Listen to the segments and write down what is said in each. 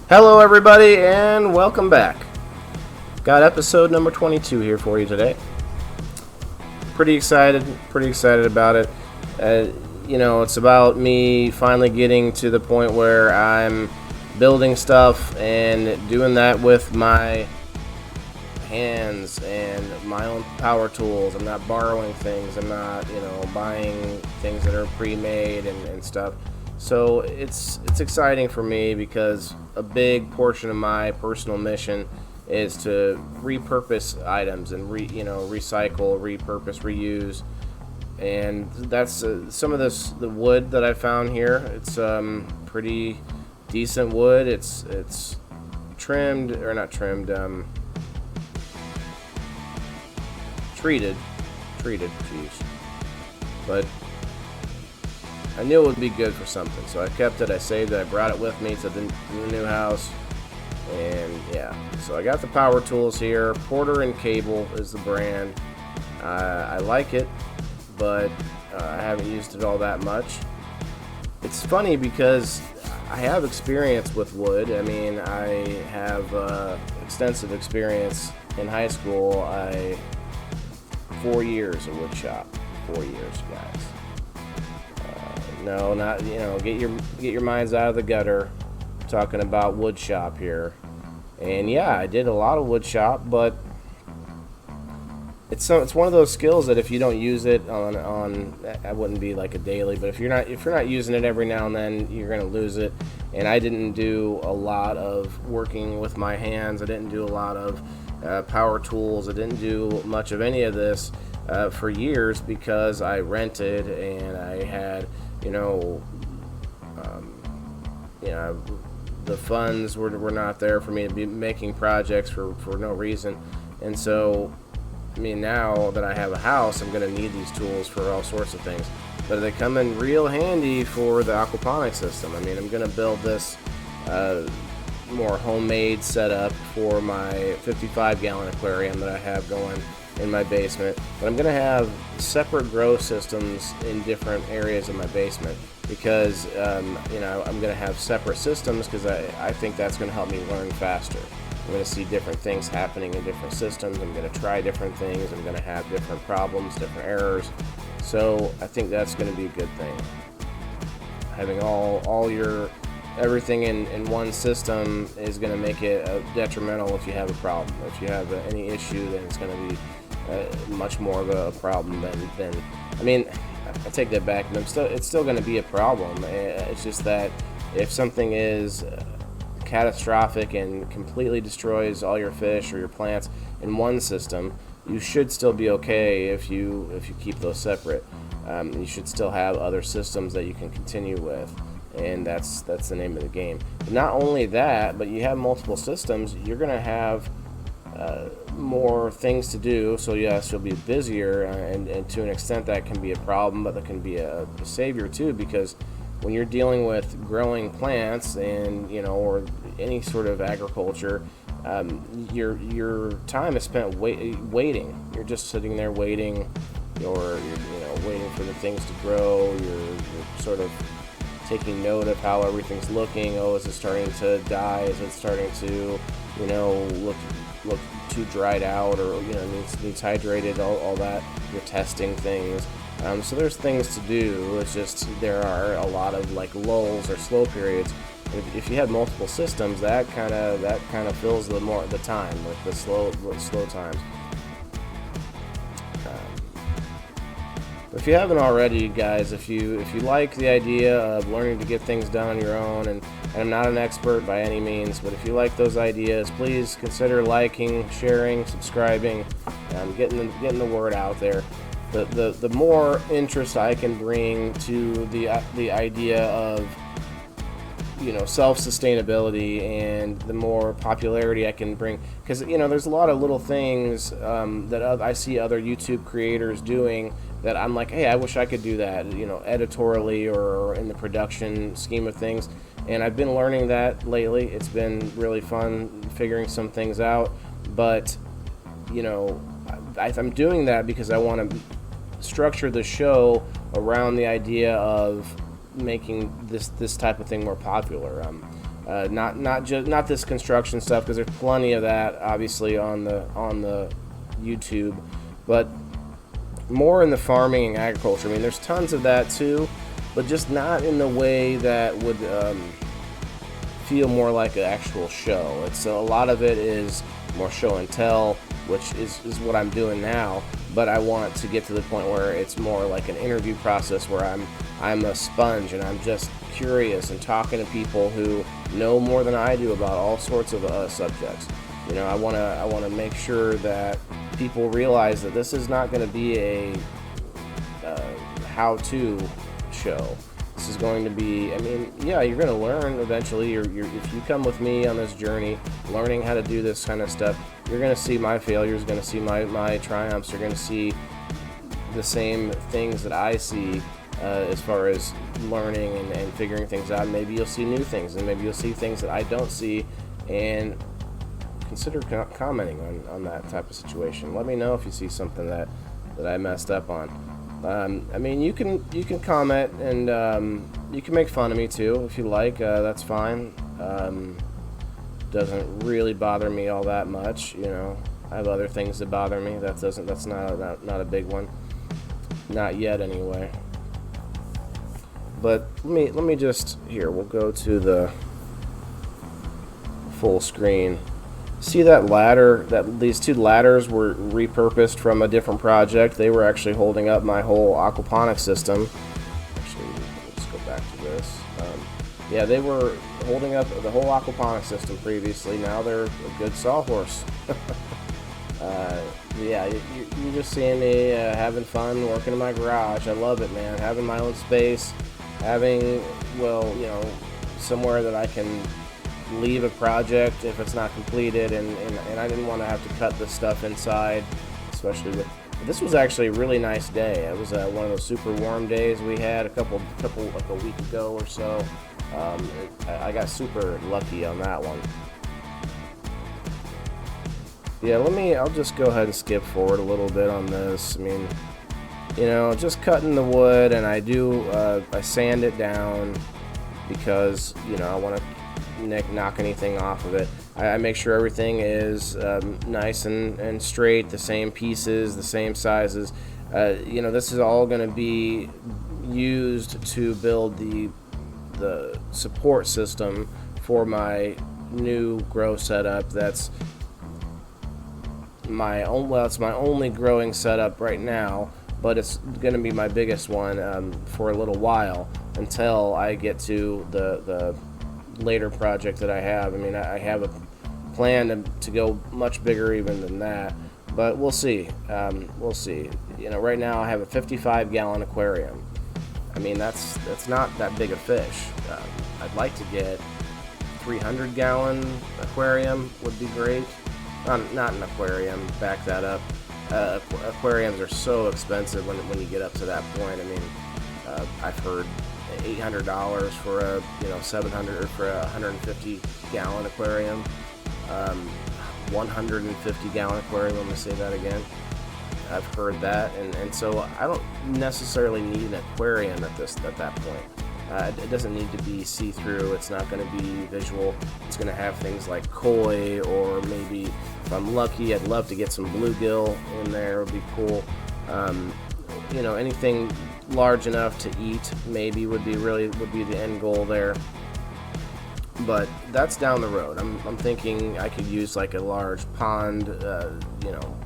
Hello, everybody, and welcome back. Got episode number 22 here for you today. Pretty excited about it. It's about me finally getting to the point where I'm building stuff and doing that with my hands and my own power tools. I'm not borrowing things. I'm not, buying things that are pre-made and stuff. So it's exciting for me because a big portion of my personal mission is to repurpose items and recycle, repurpose, reuse. And that's some of the wood that I found here. It's pretty decent wood. It's trimmed, or not trimmed, treated, geez. But I knew it would be good for something, so I kept it, I saved it, I brought it with me to the new house, and yeah. So I got the power tools here. Porter and Cable is the brand. I like it, but I haven't used it all that much. It's funny because I have experience with wood. I mean, I have extensive experience in high school. 4 years of wood shop. 4 years, guys. No, not, get your minds out of the gutter. I'm talking about wood shop here. And yeah, I did a lot of wood shop, but it's one of those skills that if you don't use it on I wouldn't be like a daily, but if you're not using it every now and then, you're going to lose it. And I didn't do a lot of working with my hands. I didn't do a lot of power tools. I didn't do much of any of this for years because I rented and I had the funds were not there for me to be making projects for no reason. And so, I mean, now that I have a house, I'm going to need these tools for all sorts of things. But they come in real handy for the aquaponics system. I mean, I'm going to build this more homemade setup for my 55-gallon aquarium that I have going in my basement, but I'm going to have separate grow systems in different areas of my basement because I'm going to have separate systems because I think that's going to help me learn faster. I'm going to see different things happening in different systems. I'm going to try different things. I'm going to have different problems, different errors. So I think that's going to be a good thing. Having all your everything in one system is going to make it detrimental if you have a problem. If you have any issue, then it's going to be much more of a problem than I mean, I take that back. It's still going to be a problem. It's just that if something is catastrophic and completely destroys all your fish or your plants in one system, you should still be okay if you keep those separate. You should still have other systems that you can continue with. And that's the name of the game. But not only that, but you have multiple systems, you're going to have more things to do. So yes, you'll be busier, and to an extent that can be a problem, but that can be a savior too, because when you're dealing with growing plants and or any sort of agriculture, your time is spent waiting. You're just sitting there waiting. You're waiting for the things to grow. You're sort of taking note of how everything's looking. Oh, is it starting to die? Is it starting to, look too dried out, or needs hydrated? All that. You're testing things. So there's things to do. It's just there are a lot of like lulls or slow periods. If you have multiple systems, that kind of fills the time, like the slow times. If you haven't already, guys, if you like the idea of learning to get things done on your own, and I'm not an expert by any means, but if you like those ideas, please consider liking, sharing, subscribing, getting the word out there. The more interest I can bring to the idea of self-sustainability, and the more popularity I can bring, because there's a lot of little things that I see other YouTube creators doing that I'm like, hey, I wish I could do that, editorially or in the production scheme of things. And I've been learning that lately. It's been really fun figuring some things out, but I'm doing that because I want to structure the show around the idea of making this type of thing more popular. Not this construction stuff, because there's plenty of that obviously on the YouTube, but more in the farming and agriculture. I mean, there's tons of that too, but just not in the way that would feel more like an actual show. It's a lot of it is more show and tell, which is what I'm doing now. But I want to get to the point where it's more like an interview process, where I'm a sponge and I'm just curious and talking to people who know more than I do about all sorts of subjects. You know, I want to make sure that people realize that this is not going to be a how-to show. This is going to be, I mean, yeah, you're going to learn eventually. If you come with me on this journey, learning how to do this kind of stuff, you're going to see my failures, going to see my triumphs. You're going to see the same things that I see as far as learning and figuring things out. Maybe you'll see new things, and maybe you'll see things that I don't see, and consider commenting on that type of situation. Let me know if you see something that I messed up on. I mean, you can comment, and you can make fun of me too if you like. That's fine. Doesn't really bother me all that much. You know, I have other things that bother me. That's not a big one. Not yet, anyway. But let me just here. We'll go to the full screen. See that ladder? These two ladders were repurposed from a different project. They were actually holding up my whole aquaponics system. Actually, let's go back to this. Yeah, they were holding up the whole aquaponics system previously. Now they're a good sawhorse. Yeah, you're just seeing me having fun working in my garage. I love it, man. Having my own space, having, well, you know, somewhere that I can leave a project if it's not completed, and I didn't want to have to cut this stuff inside, especially with. This was actually a really nice day. It was one of those super warm days we had a couple like a week ago or so. I got super lucky on that one. Yeah, I'll just go ahead and skip forward a little bit on this. I mean, you know, just cutting the wood, and I sand it down because, you know, I want to knock anything off of it. I make sure everything is nice and straight, the same pieces, the same sizes. You know, this is all going to be used to build the support system for my new grow setup. That's my only growing setup right now, but it's going to be my biggest one for a little while until I get to the later project that I have. I mean, I have a plan to go much bigger even than that, but we'll see. We'll see. You know, right now I have a 55-gallon aquarium. I mean, that's not that big a fish. I'd like to get 300-gallon aquarium would be great. Not an aquarium. Back that up. Aquariums are so expensive when you get up to that point. I mean, I've heard $800 for a 700 or for a 150-gallon aquarium. 150-gallon aquarium. Let me say that again. I've heard that, and so I don't necessarily need an aquarium at that point. It doesn't need to be see-through. It's not going to be visual. It's going to have things like koi, or maybe if I'm lucky, I'd love to get some bluegill in there. It would be cool. You know, anything large enough to eat maybe would be the end goal there. But that's down the road. I'm thinking I could use like a large pond, you know,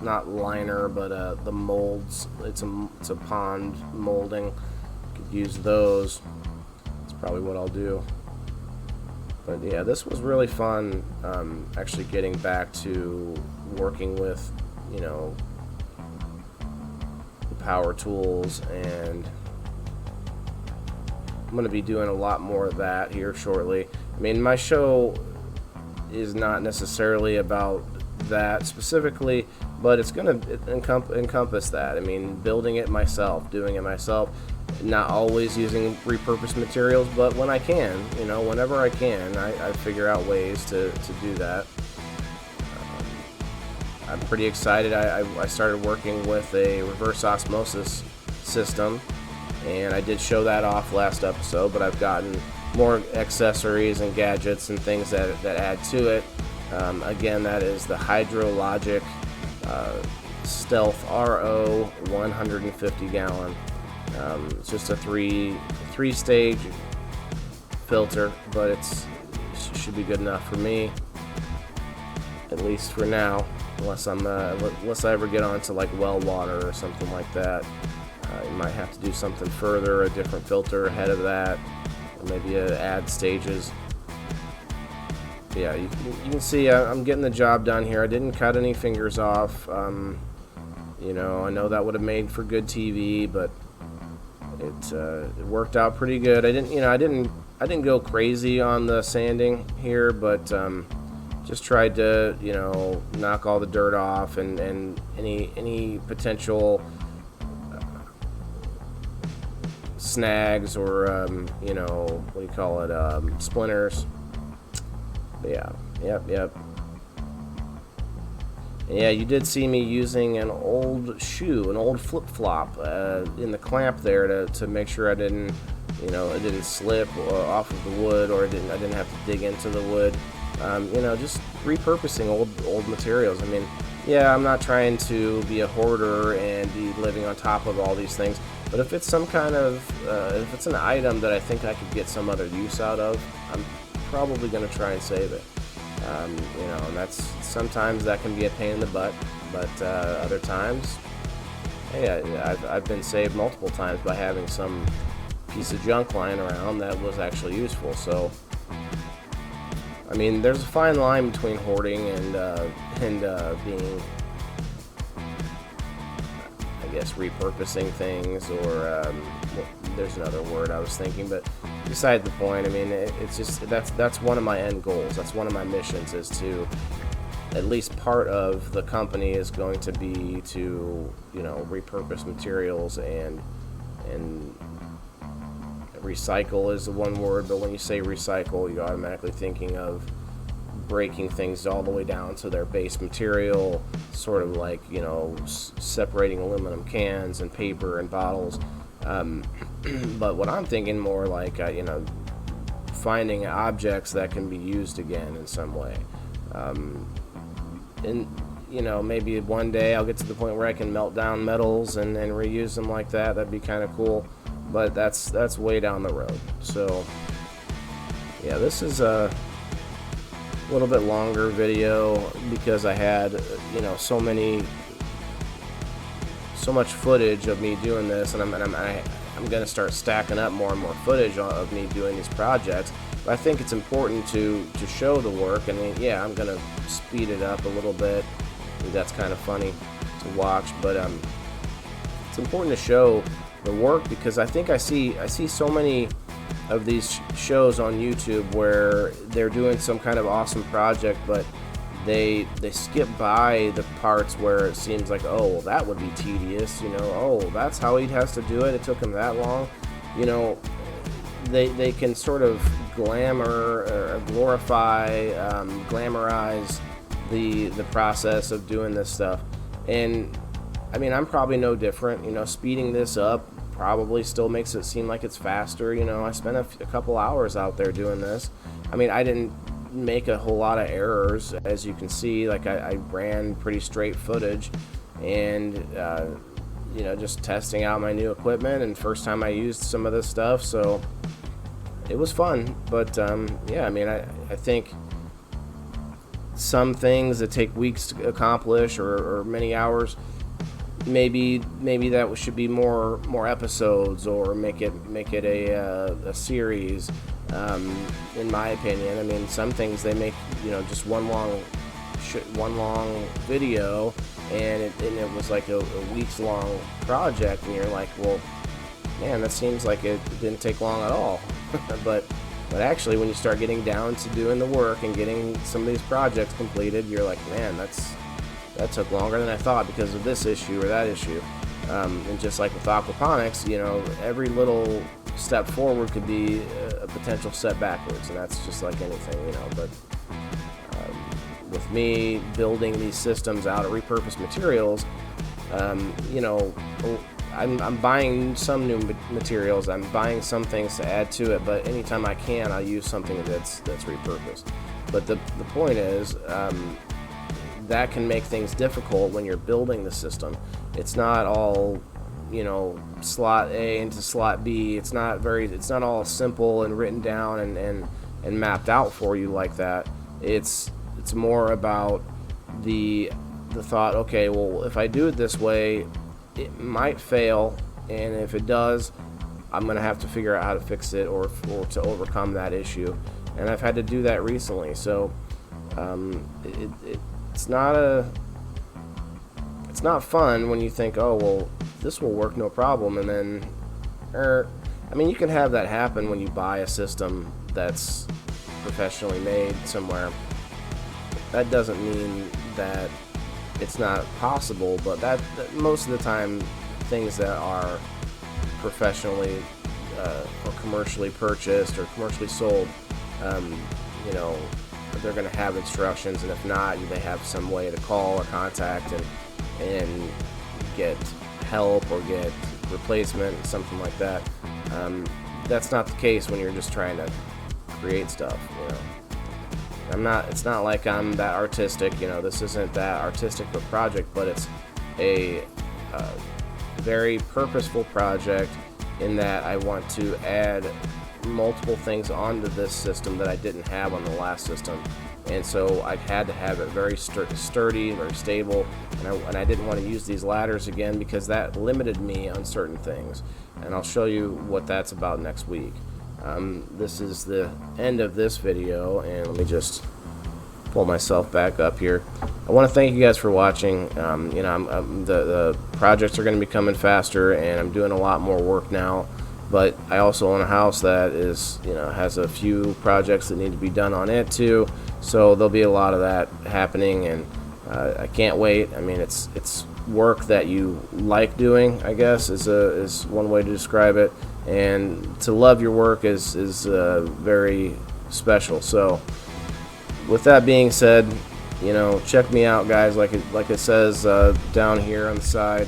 not liner, but the molds. It's a pond molding. Could use those. That's probably what I'll do. But yeah, this was really fun. Actually, getting back to working with, you know, the power tools, and I'm going to be doing a lot more of that here shortly. I mean, my show is not necessarily about that specifically, but it's going to encompass that. I mean, building it myself, doing it myself, not always using repurposed materials, but when I can, you know, whenever I can, I figure out ways to do that. I'm pretty excited. I started working with a reverse osmosis system, and I did show that off last episode, but I've gotten more accessories and gadgets and things that add to it. Again, that is the Hydrologic Stealth RO 150 gallon. It's just a three stage filter, but it should be good enough for me, at least for now, unless I ever get onto like well water or something like that. You might have to do something further, a different filter ahead of that, or maybe add stages. Yeah, you can see I'm getting the job done here. I didn't cut any fingers off. You know, I know that would have made for good TV, but it worked out pretty good. I didn't go crazy on the sanding here, but just tried to, you know, knock all the dirt off and any potential snags or you know, what do you call it, splinters. But yeah, yep. And yeah, you did see me using an old shoe, an old flip-flop in the clamp there to make sure I didn't, you know, it didn't slip off of the wood, or I didn't have to dig into the wood. You know, just repurposing old materials. I mean, yeah, I'm not trying to be a hoarder and be living on top of all these things, but if it's some kind of, if it's an item that I think I could get some other use out of, I'm probably going to try and save it. You know, and sometimes that can be a pain in the butt, but other times, hey, I've been saved multiple times by having some piece of junk lying around that was actually useful. So, I mean, there's a fine line between hoarding and being, I guess, repurposing things, or there's another word I was thinking, but beside the point. I mean, it's just that's one of my end goals. That's one of my missions, is to, at least part of the company is going to be to, you know, repurpose materials and recycle is the one word, but when you say recycle, you're automatically thinking of breaking things all the way down to their base material, sort of like, you know, separating aluminum cans and paper and bottles. But what I'm thinking more like, you know, finding objects that can be used again in some way. And, you know, maybe one day I'll get to the point where I can melt down metals and reuse them like that. That'd be kind of cool. But that's way down the road. So, yeah, this is a little bit longer video because I had, you know, so much footage of me doing this, and I'm going to start stacking up more and more footage of me doing these projects. But I think it's important to show the work. I mean, yeah, I'm going to speed it up a little bit. I think that's kind of funny to watch, but it's important to show the work, because I think I see so many of these shows on YouTube where they're doing some kind of awesome project, but they skip by the parts where it seems like, oh, well, that would be tedious, you know, oh, that's how he has to do it, it took him that long. You know, they can sort of glamorize the process of doing this stuff. And I mean, I'm probably no different. You know, speeding this up probably still makes it seem like it's faster. You know, I spent a couple hours out there doing this. I mean, I didn't make a whole lot of errors, as you can see. Like, I ran pretty straight footage, and you know, just testing out my new equipment, and first time I used some of this stuff, so it was fun. But yeah, I mean, I think some things that take weeks to accomplish, or many hours, maybe that should be more episodes, or make it a series. In my opinion, I mean, some things they make, you know, just one long video, and it was like a weeks long project, and you're like, well, man, that seems like it didn't take long at all. but actually, when you start getting down to doing the work and getting some of these projects completed, you're like, man, that took longer than I thought because of this issue or that issue. And just like with aquaponics, you know, every little step forward could be a potential step backwards, and that's just like anything, you know. But with me building these systems out of repurposed materials, You know, I'm buying some new materials. I'm buying some things to add to it, but anytime I can, I'll use something that's repurposed. But the point is, that can make things difficult when you're building the system. It's not all, you know, slot A into slot B. It's not all simple and written down and mapped out for you like that. It's more about the thought, okay, well, if I do it this way, it might fail, and if it does, I'm gonna have to figure out how to fix it or to overcome that issue. And I've had to do that recently. So it's not fun when you think, oh well, this will work no problem, and then I mean, you can have that happen when you buy a system that's professionally made somewhere. That doesn't mean that it's not possible, but that most of the time, things that are professionally or commercially purchased or commercially sold, you know, they're going to have instructions, and if not, they have some way to call or contact and get help or get replacement, something like that. That's not the case when you're just trying to create stuff, you know. It's not like I'm that artistic, you know, this isn't that artistic of a project, but it's a very purposeful project in that I want to add multiple things onto this system that I didn't have on the last system. And so I had to have it very sturdy, very stable, and I didn't want to use these ladders again because that limited me on certain things. And I'll show you what that's about next week. This is the end of this video, and let me just pull myself back up here. I want to thank you guys for watching. You know, the projects are going to be coming faster, and I'm doing a lot more work now. But I also own a house that is, you know, has a few projects that need to be done on it too. So there'll be a lot of that happening, and I can't wait. I mean, it's work that you like doing, I guess, is one way to describe it. And to love your work is very special. So with that being said, you know, check me out, guys. Like it says down here on the side,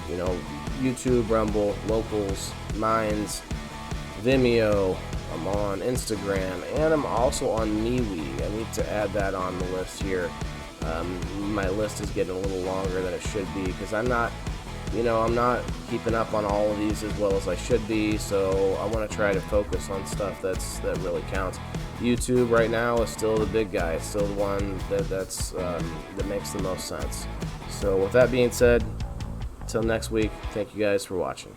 you know, YouTube, Rumble, Locals, Minds, Vimeo. I'm on Instagram, and I'm also on MeWe. I need to add that on the list here. My list is getting a little longer than it should be because I'm not keeping up on all of these as well as I should be. So I want to try to focus on stuff that really counts. YouTube right now is still the big guy. It's still the one that makes the most sense. So with that being said, until next week, thank you guys for watching.